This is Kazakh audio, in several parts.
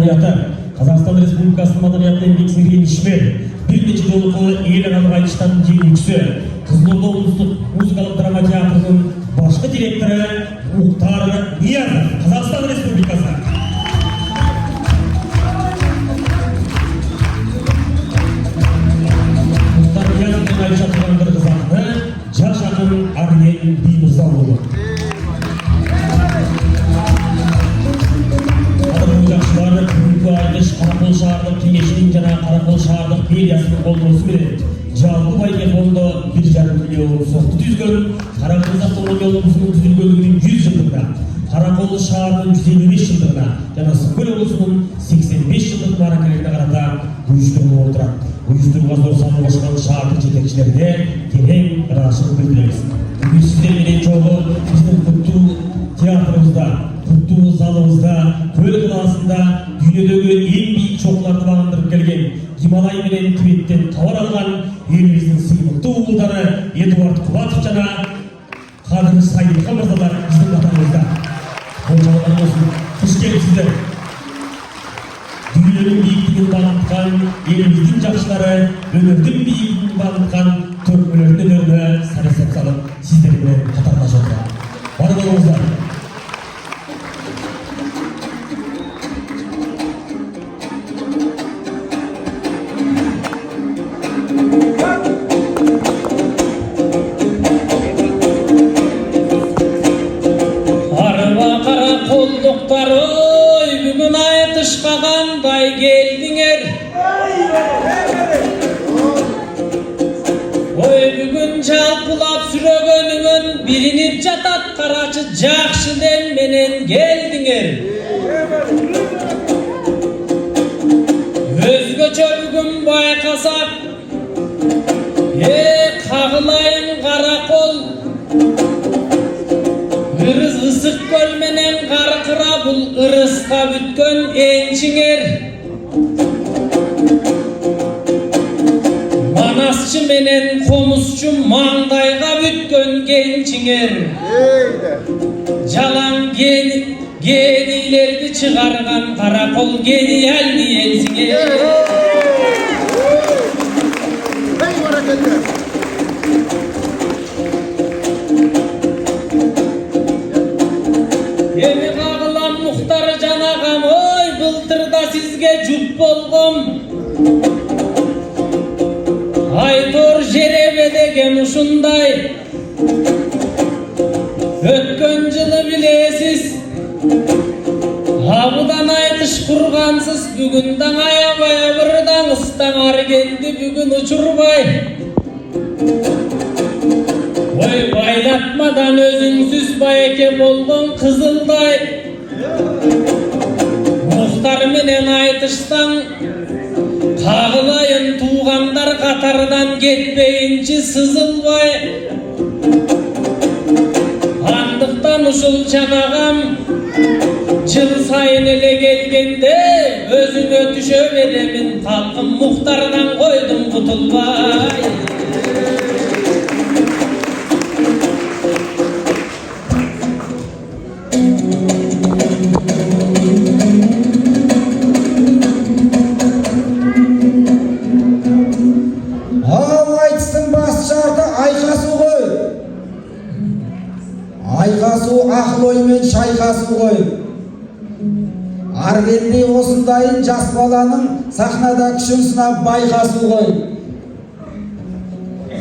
Қазақстан Республикасының мәдениет еңбек сіңірген ишмер, бірнеше жолғы ел аралық айтыштан жеңімпазы, Қызылорда облыстық музыкалық драма театрының башқы директоры Мұхтар Ниязов, Қазақстан Республикасы. Мұхтар Ниязовтың айтыша тұрған бір қызақты жас ақын Армен Беймырзаұлы. Қарақол шаһарлық кеңесінің және Қарақол шаһарлық мериясының қолдауысымен жалпы байқау фонды 1,5 миллион соқты түзген Қарақол автономия облысының түзілгендігінің 100 жылдығына, Қарақол шаһарының 155 жылдығына және Сықкөл облысының 85 жылдық мерекелеріне қарата ұйыштырылып отырады. Ұйыштыруға зор салым қосқан шаһардың жетекшілеріне терең ризашылық білдіреміз. Бүгін сіздермен жолы біздің Құтту театрымызда, Құтту залымызда, Көл қаласында дүниедегі ең биік шоқыларды бағындырып келген Гималай менен Тибеттен тауар алған еліміздің сыймықты ұлдары Эдуард Кубатов жана Қадыр Сайдихан мырзалар біздің қатарымызда. Қонжалған болсын, қош келіпсіздер. Дүниенің биіктігін бағындырған еліміздің жақшылары өнердің биіктігін бағындырған төркмелердің өнеріне саясат салып сіздермен қатарлас отырады. Бар болыңыздар. Бүгін айтышқағандай келдіңер. Ой, бүгін жалпылап сүрегеніңін білініп жатат қарачы жақшы демменен келдіңер. Өзгөчө бүгін байқасақ, қағылайын Қарақол, ырыс ысық көлменен қарқыра бұл ырысқа бүткен еншіңер. Манасчы менен қомысчы маңдайға бүткен кеншіңер. Жалаң генийлерді шығарған Қарақол гениальный елсіңер. Еми қағылам Мұхтар жанағам, ой, былтырда сізге жұп болғым. Айтор жеребе деген ұшындай. Өткен жылы білесіз, абыдан айтыш құрғансыз, бүгіндан аябая бірдан ыстан аргенді бүгін ұчырбай. Ой, байлатмадан өзіңсіз байеке болған қызылдай. Мұхтар менен айтыштан қағылайын туғандар қатардан кетпейінчі сызылбай. Андықтан ұшыл жанағам жыл сайын еле келгенде өзіңе түше беремін қалқым Мұхтардан қойдым құтылбай. Айқасу ақыл оймен шайқасу ғой. Аргенде осындайын жас баланың сахнада күшін сынап байқасу ғой.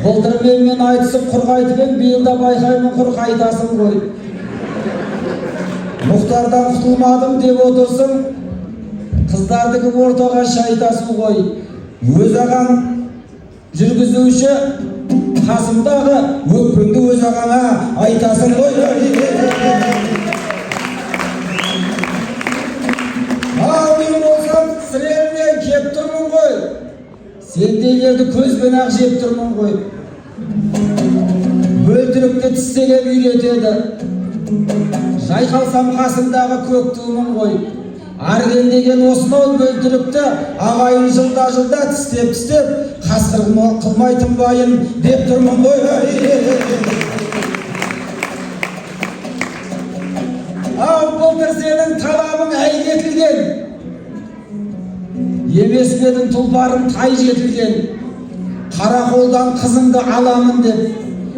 Былтыр мен айтысып құр қайтып биылда байқаймын құр қайтасың ғой. Мұхтардан құтылмадым деп отырсың, қыздардығы ортаға шайтасу ғой. Өз ағаң жүргізуші қасымдағы өкпеңді өз ағаңа айтасың ғой. Ал мен болсам сірелмен кеп тұрмын ғой. Сендейлерді көзбен ақ жеп тұрмын ғой. Бөлтірікті тістелеп үйретеді. Жайқалсам қасымдағы көк туымын ғой. Арген деген осынау бөлтірікті ағайын жылда тістеп қасқыр қылмайтын байын деп тұрмын ғой. Ал былтыр сенің талабың әйнетілген. Емеспедің тұлпарын тай жетілген, қарақолдан қызыңды аламын деп,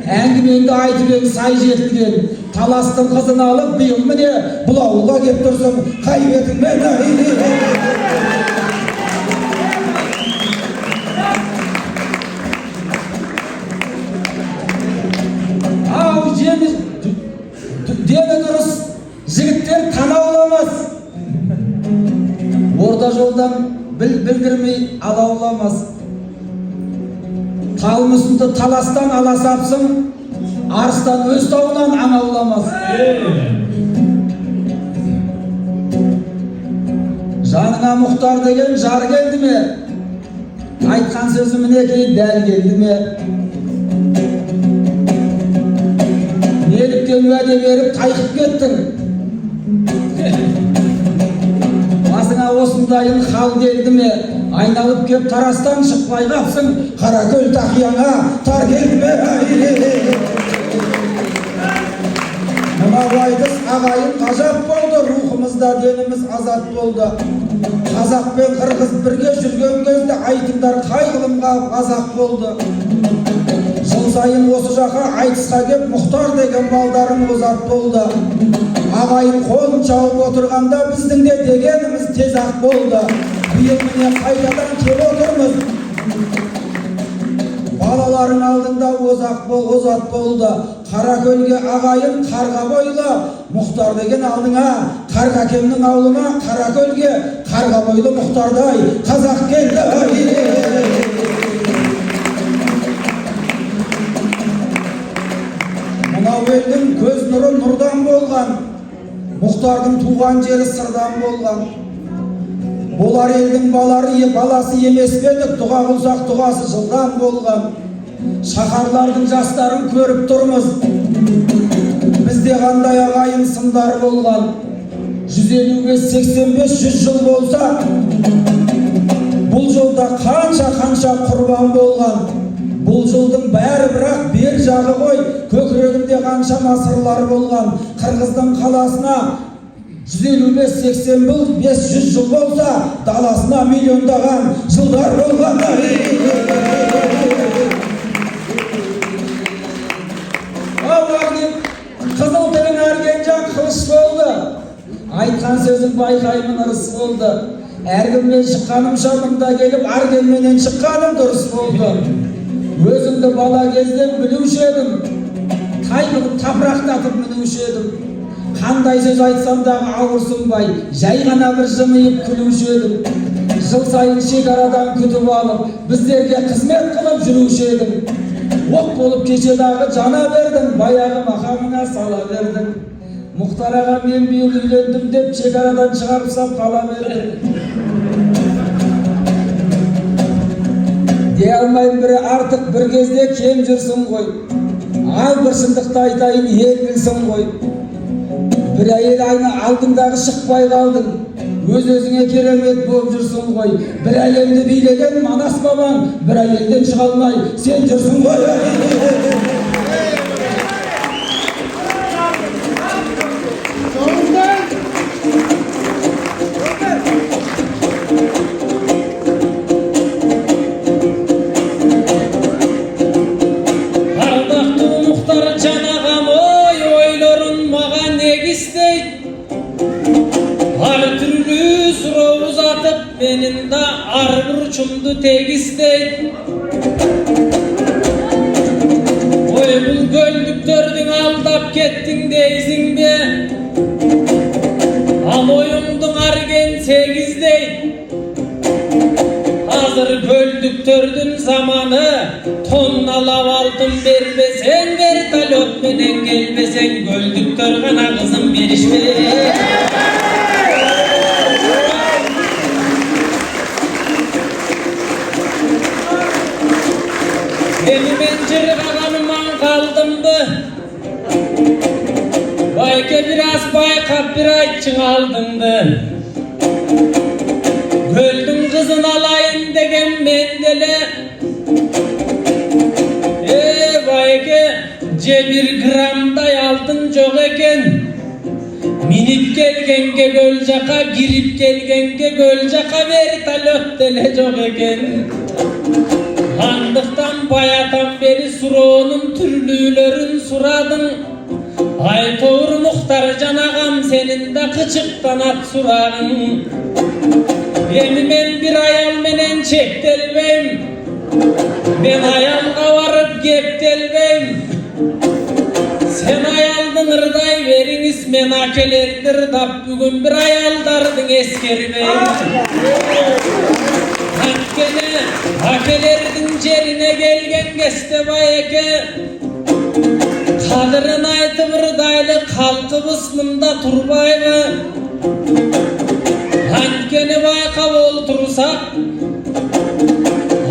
әңгімеңді айтып ең сай жетілген, таластың қызын алып биыл міне бұл ауылға кеп тұрсың, қайбетіңмен ау жеміз дені дұрыс, жігіттер танауламас, орта жолдан білдірмей алауламас. Талмысынды таластан ала сапсың, арыстан өз тауынан анауламас. Жаныңа Мұхтар деген жар келді ме? Айтқан сөзі мінекей дәл келді ме? Неліктен уәде беріп тайқып кеттің? Басыңа осындайын хал келді ме? Айналып кеп тарастан шықпай қапсың, Қаракөл тақияңа тар келді ме? Мына байдыс ағайын ғажап болды, рухымызда деніміз азат болды. Қазақ пен қырғыз бірге жүрген кезде айтыңдар қай ғылымға азақ болды. Жыл сайын осы жаққа айтысқа кеп Мұхтар деген балдарың озат болды. Ағайын қолын жауып отырғанда біздің де дегеніміз тез ақ болды. Биыл міне қайтадан кеп отырмыз. Балаларың алдында озат болды. Қаракөлге ағайын қарға бойлы, Мұхтар деген алдыңа, Қарғакемнің аулына, Қаракөлге қарға бойлы Мұхтардай қазақ келді. Мынау елдің көз нұры нұрдан болған, Мұхтардың туған жері сырдан болған. Болар елдің баласы емес педік, дұға қылсақ дұғасы жылдан болған. Шаһарлардың жастарын көріп тұрмыз, бізде қандай ағайын сындар болған. 155-85-100 жыл болса, бұл жолда қанша құрбан болған. Бұл жылдың бәрі бірақ бер жағы ғой, көкірегінде қанша масырлар болған. Қырғыздың қаласына 155-85-100 жыл болса, даласына миллиондаған жылдар болған. Қызыл тілің әрген жан қылыш болды, айтқан сөзің байқаймын ырыс болды. Әргіммен шыққаным шамымда келіп, аргенменен шыққаным дұрыс болды. Өзімді бала кезден білуші едім, тайбығып тапырақтатып мінуші едім. Қандай сөз айтсам дағы ауырсынбай, жай ғана бір жымиып күлуші едім. Жыл сайын шекарадан күтіп алып, біздерге қызмет қылып жүруші едім. Оқ болып кешедағы жана бердің, баяғы мақамына сала бердің. Мұхтар аға мен биыл үйлендім деп шекарадан шығарып сап қала бердің. Дей алмайым бірі артық бір кезде кем жүрсің ғой. Ал бір шындықты айтайын ел білсін ғой. Бір әйел айны алдыңдағы шықпай қалдың, өз-өзіңе керемет болып жүрсің ғой. Бір әлемді билеген Манас бабаң, бір әйелден шыға алмай сен жүрсің ғой. Ардақты Мұхтар жанағам, ой, ойларын маған негіздейді. Ар түрлі сұрау ұзатып, менің да ар бұрышымды тегістейді. Ой, бұл көлдіктердің алдап кеттің дейсің бе? Ал ойыңдың арген сегіздейді. Азыр көлдіктердің заманы, тонналап алтын бербесең, вертолет менен келбесең, көлдіктер ғана қызым берішпе. Elimen çırğanımdan kaldımdı. Bayke biraz baykap bir ayçın aldımdı. Öldüm kızın alayın degen mendele. Bayke ce bir gramday altın çok eken. Minip gelgen келгенге көл жака, кирип келгенге көл жака вертолет деле жок экен. Андыктан баятан бери суроонун түрлүүлөрүн сурадың. Айтор Мухтар жанагам сенин да кычыктан ат сурагың. Эми мен бир аял менен чектелбейм. Мен аялга барып кептелбейм. Sen ayaldın ırday veriniz, men akelerdi ırdap bugün bir ayaldardın eskermeyin. Hakkene akelerdin cerine gelgen geste bayeke. Kadırın aytıp ırdaylı kalkı bısmında turbaylı. Hakkene baykap oltursak,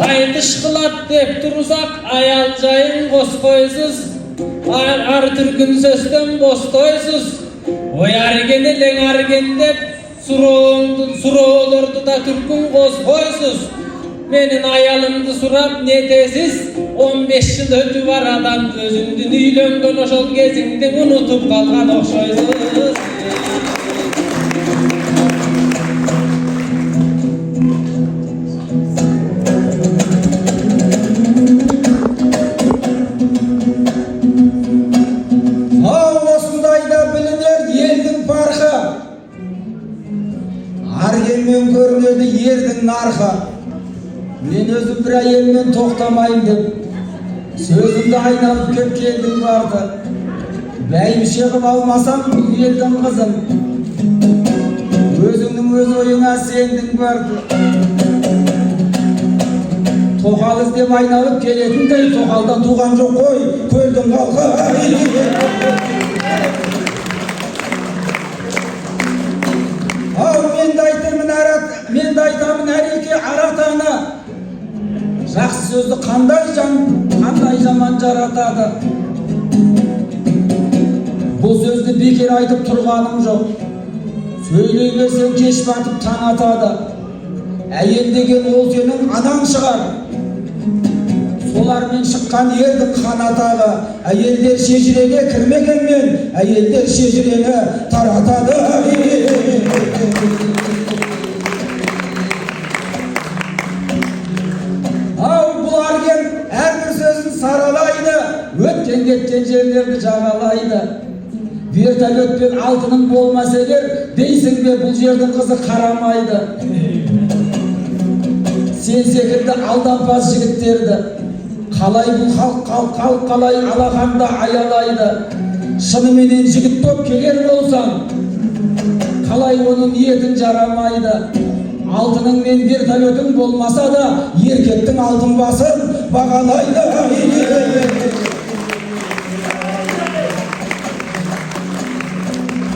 aytışkılat dep tursak, ayalcayın koskoysuz. Ar türkün sözden bostoysuz. Oy argen eleň argen dep suroolordu da türkün koskoysuz. Menin ayalımdı surap netesiz. 15 yıl ötüp aradan özündün üylöngen oşol gezingde unutup kalgan okşoysuz. Argenmen görmedi yerдің narxa. Men özüm bir ayelmen toktamayım dep sözümde aynalıp kep keldim vardı. Bäýmişe kılıp almasam bu elden kızım. Özüňniň öz oýuňa sendin vardı. Tokal izdep aynalıp keletindey tokaldan tuğan jok koy, kölden kalka. Men de aytamın her iki aratana. Жақсы сөзді қандай жаман жаратады. Бұл сөзді бекер айтып тұрғаным жоқ. Сөйлей берсең кеш батып таң атады. Әйел деген ол сенің анаң шығар. Солармен шыққан ерді қанатады. Әйелдер шежіреге кірмегенмен, әйелдер шежірені таратады. Saralайды, ötken ketken жерлерді жағалайды. Вертолетпен алтының болмас егер, дейсің бе бұл жердің қызы қарамайды. Сен секілді алдампаз жігіттерді, қалай бұл халық қалай алақанда аялайды. Шыныменен жігіт топ келер болсаң, қалай оның ниетін жарамайды. Алтының мен вертолетің болмаса да, еркектің алтын басын бағалайды.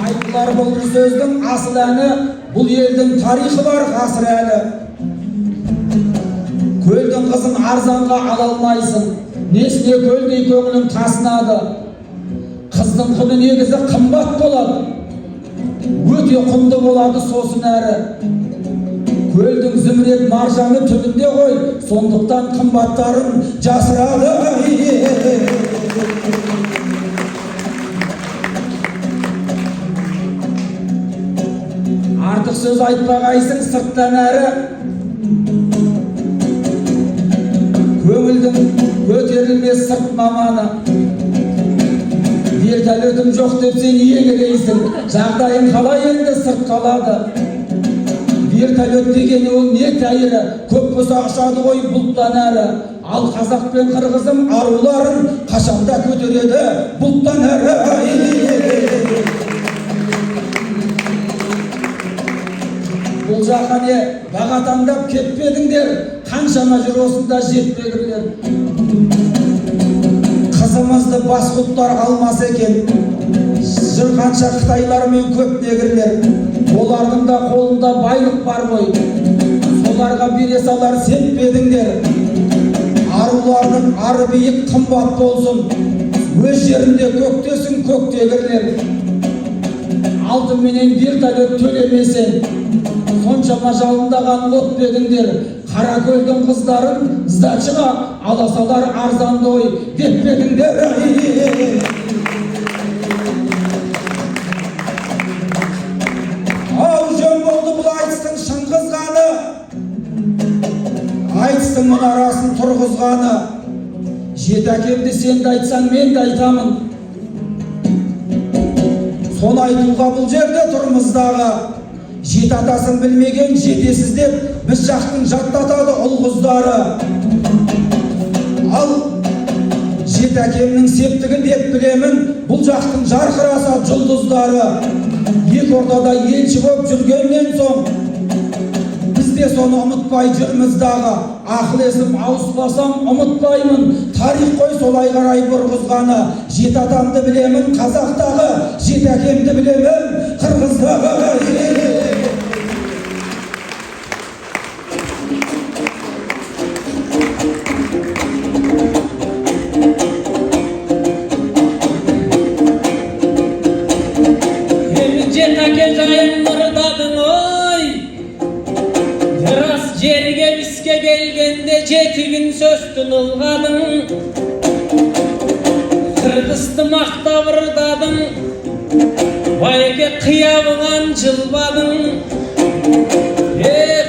Айтылар бұл сөздің асыл әні, бұл елдің тарихы бар ғасыр әлі. Көлдің қызын арзанға ала алмайсың, несіне көлдей көңілің тасынады. Қыздың құны негізі қымбат болады, өте құнды болады сосын әрі. Көлдің зімірет маржаны түбінде қой, сондықтан қымбаттарын жасырады. Артық сөз айтпағайсың сырттан әрі. Көңілдің көтерілмес сырт маманы. Вертолетім жоқ деп сен еңірейсің, жағдайың қалай енді сырт қалады. Вертолет дегені ол не тәйірі, көп болса ұшады ғой бұлттан әрі. Ал қазақ пен қырғызым аруларын қашанда көтереді бұлттан әрі. Бұл жаққа не баға таңдап кетпедіңдер, қаншама жүр осында жетпегірлер. Қызымызды бас құлттар алмас екен, жырғанша Қытайлармен көп негірлер. Олардың да қолында байлық бар ғой, соларға бере салар сетпедіңдер. Арулардың ары биік қымбат болсын, өз жерінде көктесін көктегірлер. Алтын менен вертолет төлемесен, соншама жалындаған от бедіңдер. Қара көлдің қыздарын сдачыға аласалар арзанды ой деп бедіңдер. Кеңестің мұнарасын тұрғызғаны. Жеті әкемді сен де айтсаң, мен де айтамын. Соны айтуға бұл жерде тұрмыздағы. Жеті атасын білмеген жетесіз деп біз жақтың жаттатады ұл-қыздары. Ал жеті әкемнің септігі деп білемін, бұл жақтың жарқыраса жұлдыздары. Екі ортада елші болып жүргеннен соң біз де соны ұмытпай жүрміз дағы. Ақыл есім ауыспасам ұмытпаймын, тарих қой солай қарай бұрғызғаны. Жеті атамды білемін қазақтағы, жеті әкемді білемін қырғыздағы. Жерге бізге келгенде жетігін сөстін ұлғадың, қырғызды мақтап ырдадың, байке қиявыңан жылбадың.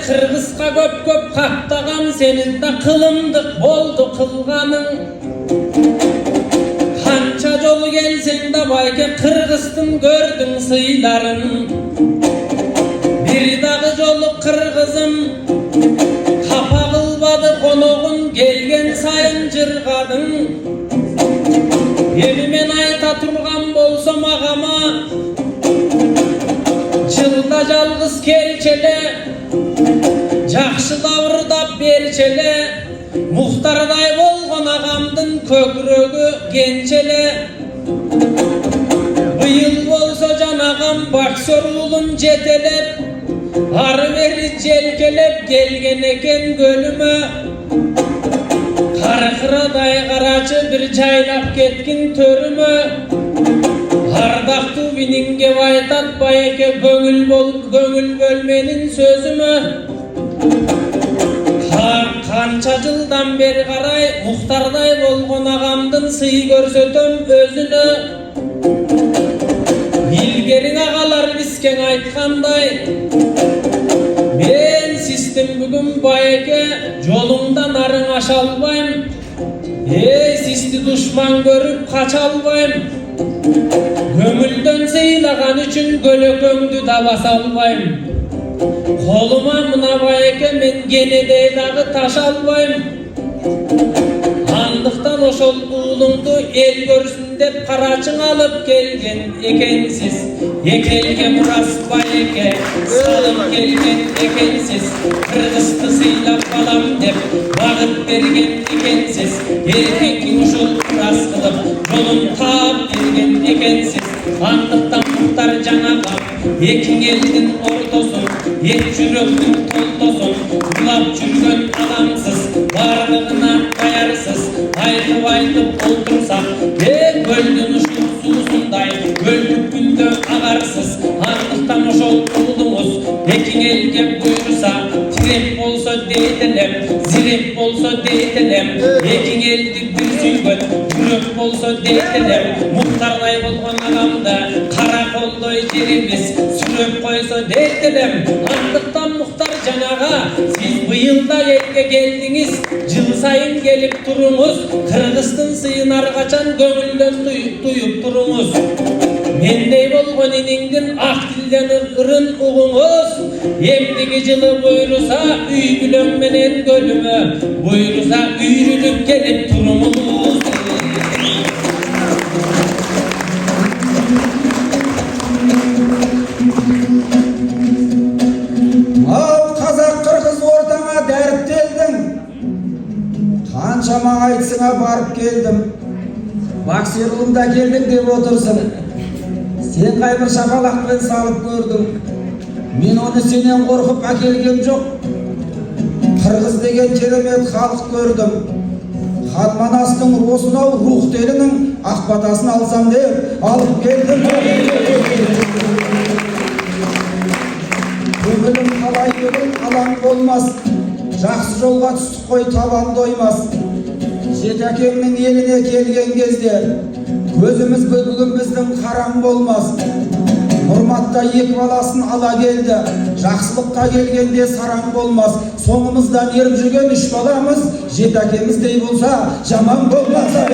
Қырғызға көп қақтаған сенің да қылымдық болды қылғаның. Қанша жолы келсең да байке қырғыздың көрдің сыйларын. Bir дағы жолы қырғызым қапа қылбады қонағын, келген сайын жырғадың. Елімен айта тұрған болсам ағама, жылда жалғыз келчеле, жақшы давырдап берчеле. Мұхтардай болған ағамдың көкірегі кенчеле. Быйыл болса жанағам боксер ұлын жетелеп, ары бері желкелеп келген екен көліме. Қарқырадай қарачы бір жайлап кеткен төріме. Ардақты бининге байтат байеке көңіл бөлменің сөзіме. Қанша жылдан бері қарай Мұхтардай болған ағамдың сый көрсетім өзіні. Илгерің ағалар бізкен айтқандай, мен систем бүгін байеке жолыңдан арын аша албайым. Сізді дұшман көріп қаша албайым. Көңілден сыйлаған үшін көлөкөңді да баса албайым. Қолыма мына байеке мен генедейдағы таш албайым. Андықтан ошол ұлыңды ел көрсін деп қарачың алып келген екенсіз. Екелге мұрас байеке салып келген екенсіз. Қырғызды сыйлап балам деп бағыт берген екенсіз. Еркектің ушул мұрас қылып жолын тап берген екенсіз. Андықтан Мұхтар жанағам екі елдің ортосын, екі жүректің толтосын. Жылап жүрген адамсыз, барлығына даярсыз. Айтып отырсақ, көлдің ұшыл суысындай, көлдік күнде ағарсыз. Андықтан ошол ұлыңыз екі елге бұйырса, тирек болса дейтілем, зирек болса дейтілем. Екі елді бір сүйген, жүрек болса дейтілем. Мұхтардай болған ағамды қара қолдай жереміз, сүреп қойса дейтілем. Андықтан Мұхтар жанаға, сіз бұйылда елге келдіңіз, жыл сайын келіп тұрыңыз. Қырғыздың сыйын арқачан көңілден тұйып тұрыңыз. Мендей болған еніңдің ақ тілден ұрын ұғыңыз. Емдегі жылы бұйырса үй бүлөңменен көлімі, бұйырса үйріліп келіп тұрыңыз. Ал қазақ қырғыз ортаңа дәріптелдің, қаншама айтсыңа барып келдім. Боксер ұлымда келдің деп отырсың. Сен қайбір шапалақпен салып көрдің. Мен оны сенен қорқып әкелген жоқ. Қырғыз деген керемет халық көрдім. Ханманастың осынау рух телінің ақбатасын алсам деп алып келдім. Көңілім қалай бүгін алаң болмас. Жақсы жолға түстік қой табан доймас. Жеті әкемнің еліне келген кезде көзіміз бүгін біздің қараң болмас. Нұрматта екі баласын ала келді. Жақсылыққа келгенде сараң болмас. Соңымыздан еріп жүрген үш баламыз, жеті әкеміздей болса, жаман болмаса.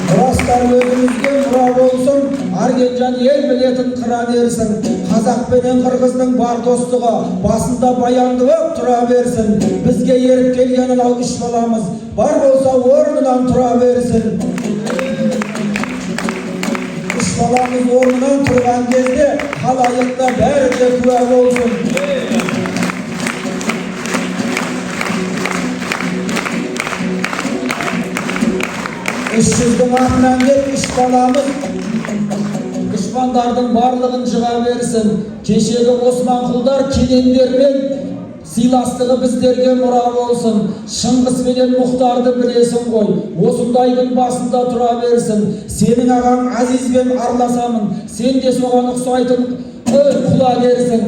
Мұрастар өзімізге мұра болсын, Аргенжан ел білетін қыра берсін. Қазақ пенен қырғыздың бар достығы, басында баянды боп тұра берсін. Бізге еріп келген анау үш баламыз, бар болса орнынан тұра берсін. Үш баламыз орнынан тұрған кезде, халайықта бәрі де куә болсын. 300-дің атынан кеп үш баламыз дұшпандардың барлығын жыға берсін. Кешегі Османқұлдар кенендермен сыйластығы біздерге мұра болсын. Шыңғыс менен Мұхтарды білесің ғой, осындайдың басында тұра берсін. Сенің ағаң Азизбен араласамын, сен де соған ұқсайтын құла керсің.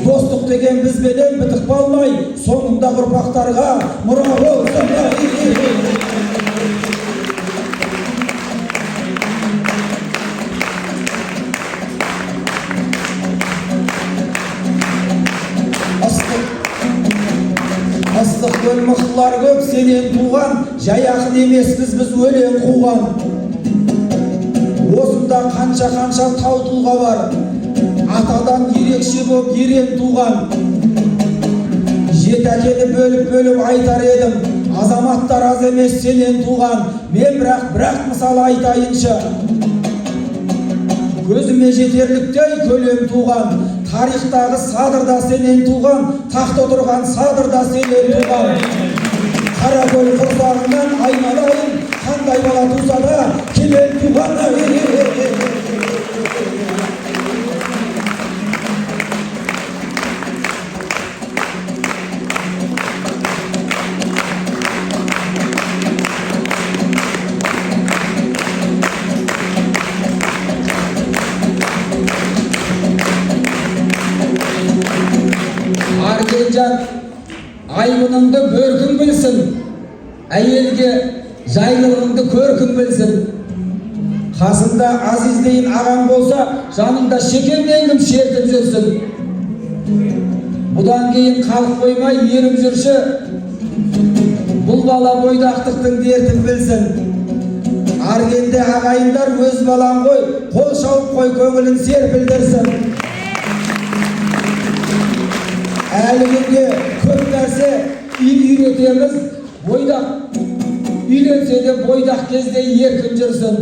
Достық деген бізбенен бітік қалмай, соңында ұрпақтарға мұра болсын. Ыстық көл мықтылар көп сенен туған, жай ақын емеспіз біз өлең қуған. Осында қанша тау тұлға бар, атадан ерекше боп ерен туған. Жеті әкені бөліп айтар едім, азаматтар аз емес сенен туған. Мен бірақ мысалы айтайыншы, көзіме жетерліктей көлем туған. Тарихтағы садырда сенен туған, тақта отырған садырда сенен туған. Қаракөл құрсағынан айналайын, қандай бала туса да келен туған. Аргенжан айбыныңды бөркін білсін, әйелге жайлылығыңды көркін білсін. Қасында Азиздейін ағаң болса, жанында шекемден кім шертіп жүрсін. Бұдан кейін қалып қоймай еріп жүрші, бұл бала бойдақтықтың дертін білсін. Аргенде ағайындар өз балаң ғой, қол шауып қой көңілін серпілдірсін. Әлі күнге көп нәрсе үйретеміз, бойдақ үйленсе де бойдақ кезде еркін жүрсін.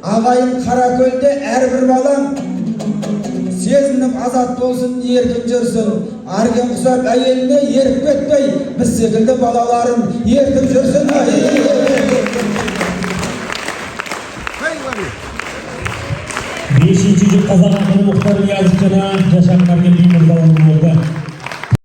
Ағайын Қаракөлде әрбір балаң сезініп азат болсын, еркін жүрсін. Арген құсап әйеліне еріп кетпей, біз секілді балаларын еркін жүрсін. 5-ші қазақ ақыны Мұхтар Ниязов жана Жашар